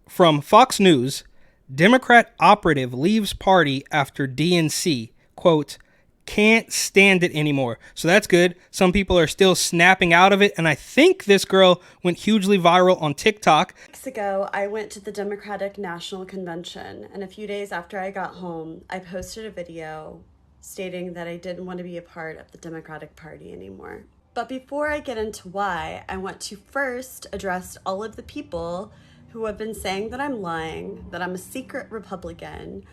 From Fox News, Democrat operative leaves party after DNC, quote, can't stand it anymore. So that's good. Some people are still snapping out of it. And I think this girl went hugely viral on TikTok. Weeks ago, I went to the Democratic National Convention. And a few days after I got home, I posted a video stating that I didn't want to be a part of the Democratic Party anymore. But before I get into why, I want to first address all of the people who have been saying that I'm lying, that I'm a secret Republican,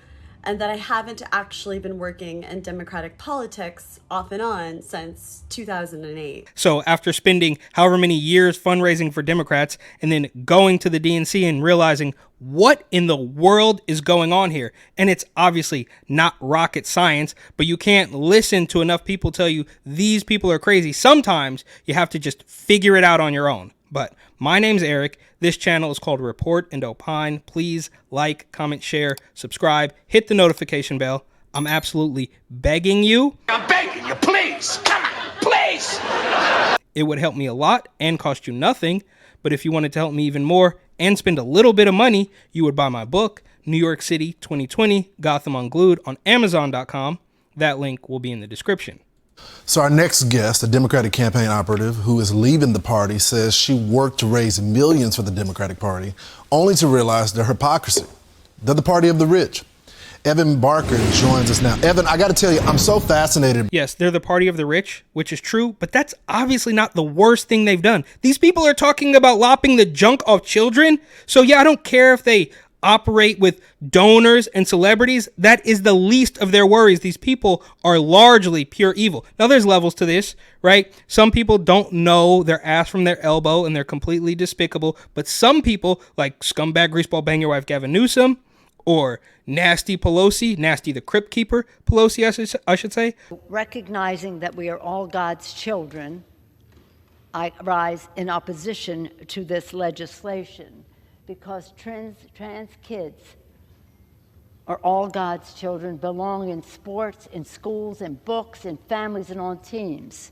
and that I haven't actually been working in Democratic politics off and on since 2008. So after spending however many years fundraising for Democrats and then going to the DNC and realizing what in the world is going on here, and it's obviously not rocket science, but you can't listen to enough people tell you these people are crazy. Sometimes you have to just figure it out on your own. But my name's Eric. This channel is called Report and Opine. Please like, comment, share, subscribe, hit the notification bell. I'm absolutely begging you. I'm begging you, please. Come on, please. It would help me a lot and cost you nothing. But if you wanted to help me even more and spend a little bit of money, you would buy my book, New York City 2020, Gotham Unglued, on Amazon.com. That link will be in the description. So our next guest, a Democratic campaign operative who is leaving the party, says she worked to raise millions for the Democratic Party, only to realize their hypocrisy. They're the party of the rich. Evan Barker joins us now. Evan, I got to tell you, I'm so fascinated. Yes, they're the party of the rich, which is true, but that's obviously not the worst thing they've done. These people are talking about lopping the junk off children. So yeah, I don't care if they operate with donors and celebrities. That is the least of their worries. These people are largely pure evil. Now there's levels to this, right? Some people don't know their ass from their elbow and they're completely despicable. But some people, like scumbag greaseball bang your wife Gavin Newsom, or Nasty Pelosi, Nasty the Crypt Keeper Pelosi, I should say. Recognizing that we are all God's children, I rise in opposition to this legislation, because trans kids are all God's children, belong in sports, in schools, in books, in families, and on teams.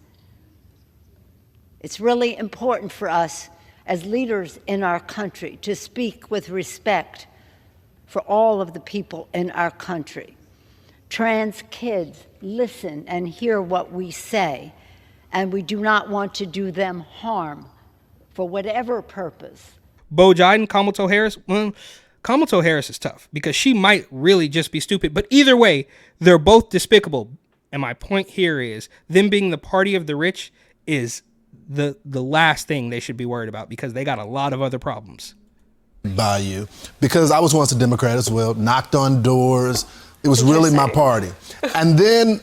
It's really important for us as leaders in our country to speak with respect for all of the people in our country. Trans kids listen and hear what we say, and we do not want to do them harm for whatever purpose. Bo Jiden, Kamala Harris, well, Kamala Harris is tough because she might really just be stupid. But either way, they're both despicable. And my point here is them being the party of the rich is the last thing they should be worried about, because they got a lot of other problems. By you, because I was once a Democrat as well, knocked on doors. It was really my party. And then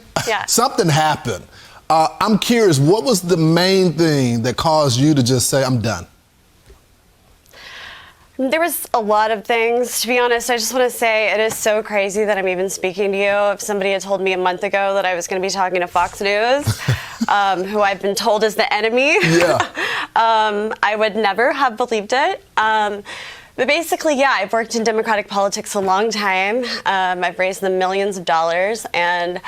something happened. I'm curious, what was the main thing that caused you to just say, I'm done? There was a lot of things, to be honest. I just want to say it is so crazy that I'm even speaking to you. If somebody had told me a month ago that I was going to be talking to Fox News, who I've been told is the enemy, I would never have believed it. But basically, yeah, I've worked in Democratic politics a long time. I've raised them millions of dollars, and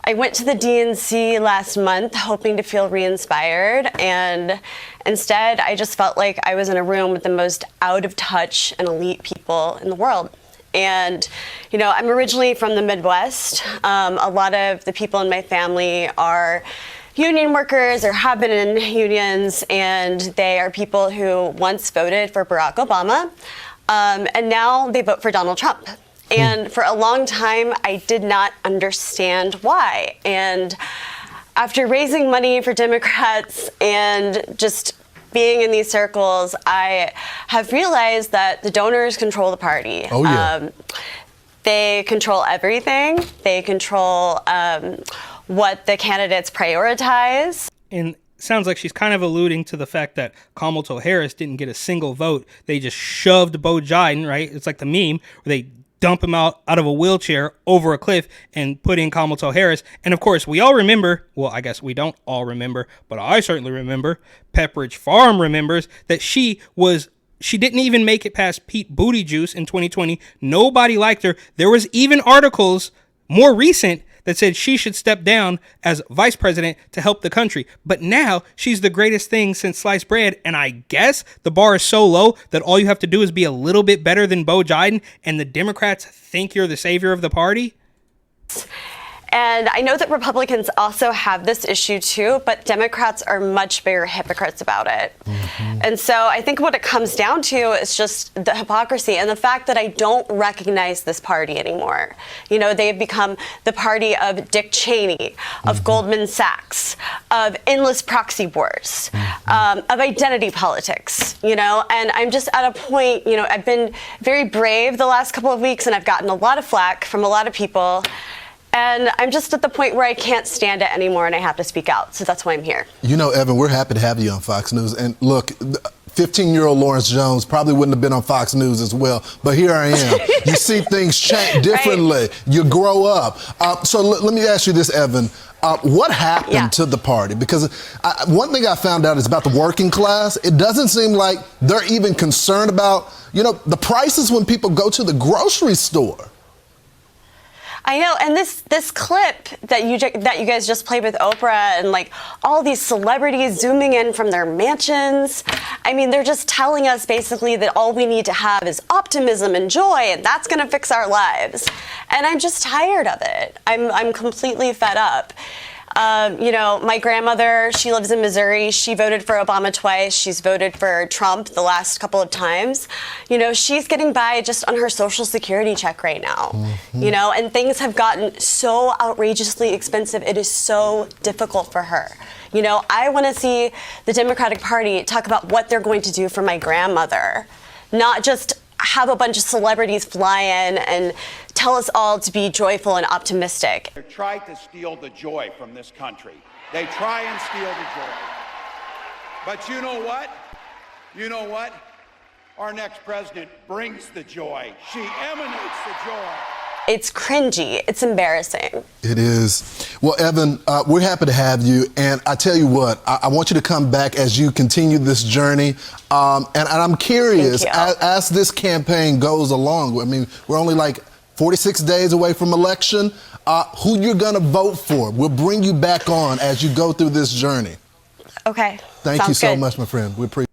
I went to the DNC last month hoping to feel re-inspired, and instead I just felt like I was in a room with the most out of touch and elite people in the world. And, you know, I'm originally from the Midwest. A lot of the people in my family are union workers or have been in unions, and they are people who once voted for Barack Obama, and now they vote for Donald Trump. And for a long time, I did not understand why. And after raising money for Democrats and just being in these circles, I have realized that the donors control the party. Oh, yeah. They control everything. They control what the candidates prioritize. And sounds like she's kind of alluding to the fact that Kamala Harris didn't get a single vote. They just shoved Bo Jiden, right? It's like the meme where they dump him out of a wheelchair over a cliff and put in Kamala Harris. And of course, we all remember, well, I guess we don't all remember, but I certainly remember, Pepperidge Farm remembers that she didn't even make it past Pete Buttigieg in 2020. Nobody liked her. There was even articles, more recent, that said she should step down as vice president to help the country. But now she's the greatest thing since sliced bread. And I guess the bar is so low that all you have to do is be a little bit better than Bo Biden, and the Democrats think you're the savior of the party. And I know that Republicans also have this issue too, but Democrats are much bigger hypocrites about it. And so I think what it comes down to is just the hypocrisy and the fact that I don't recognize this party anymore. You know, they've become the party of Dick Cheney, of Goldman Sachs, of endless proxy wars, of identity politics, you know, and I'm just at a point, you know, I've been very brave the last couple of weeks and I've gotten a lot of flack from a lot of people. And I'm just at the point where I can't stand it anymore and I have to speak out. So that's why I'm here. You know, Evan, we're happy to have you on Fox News. And look, 15-year-old Lawrence Jones probably wouldn't have been on Fox News as well. But here I am. You see things change differently. Right. You grow up. So let me ask you this, Evan. What happened to the party? Because one thing I found out is about the working class. It doesn't seem like they're even concerned about, you know, the prices when people go to the grocery store. I know, and this clip that you guys just played with Oprah and like all these celebrities zooming in from their mansions. I mean, they're just telling us basically that all we need to have is optimism and joy, and that's going to fix our lives. And I'm just tired of it. I'm completely fed up. You know, my grandmother, she lives in Missouri. She voted for Obama twice. She's voted for Trump the last couple of times. You know, she's getting by just on her Social Security check right now. You know, and things have gotten so outrageously expensive. It is so difficult for her. You know, I want to see the Democratic Party talk about what they're going to do for my grandmother, not just have a bunch of celebrities fly in and tell us all to be joyful and optimistic. They try to steal the joy from this country. They try and steal the joy. But you know what? You know what? Our next president brings the joy. She emanates the joy. It's cringy. It's embarrassing. It is. Well, Evan, we're happy to have you. And I tell you what, I want you to come back as you continue this journey. And I'm curious, as this campaign goes along, I mean, we're only like 46 days away from election, who you're going to vote for. We'll bring you back on as you go through this journey. Okay. Thank you so much, my friend. We appreciate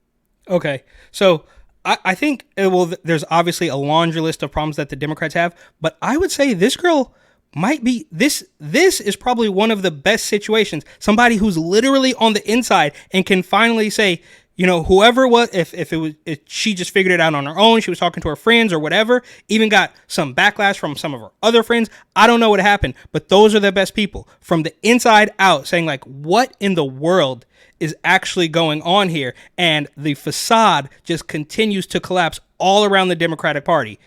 it. Okay. So I think, well, there's obviously a laundry list of problems that the Democrats have, but I would say this girl might be, this is probably one of the best situations. Somebody who's literally on the inside and can finally say, you know, whoever was, if she just figured it out on her own, she was talking to her friends or whatever, even got some backlash from some of her other friends. I don't know what happened, but those are the best people from the inside out saying like, what in the world is actually going on here? And the facade just continues to collapse all around the Democratic Party.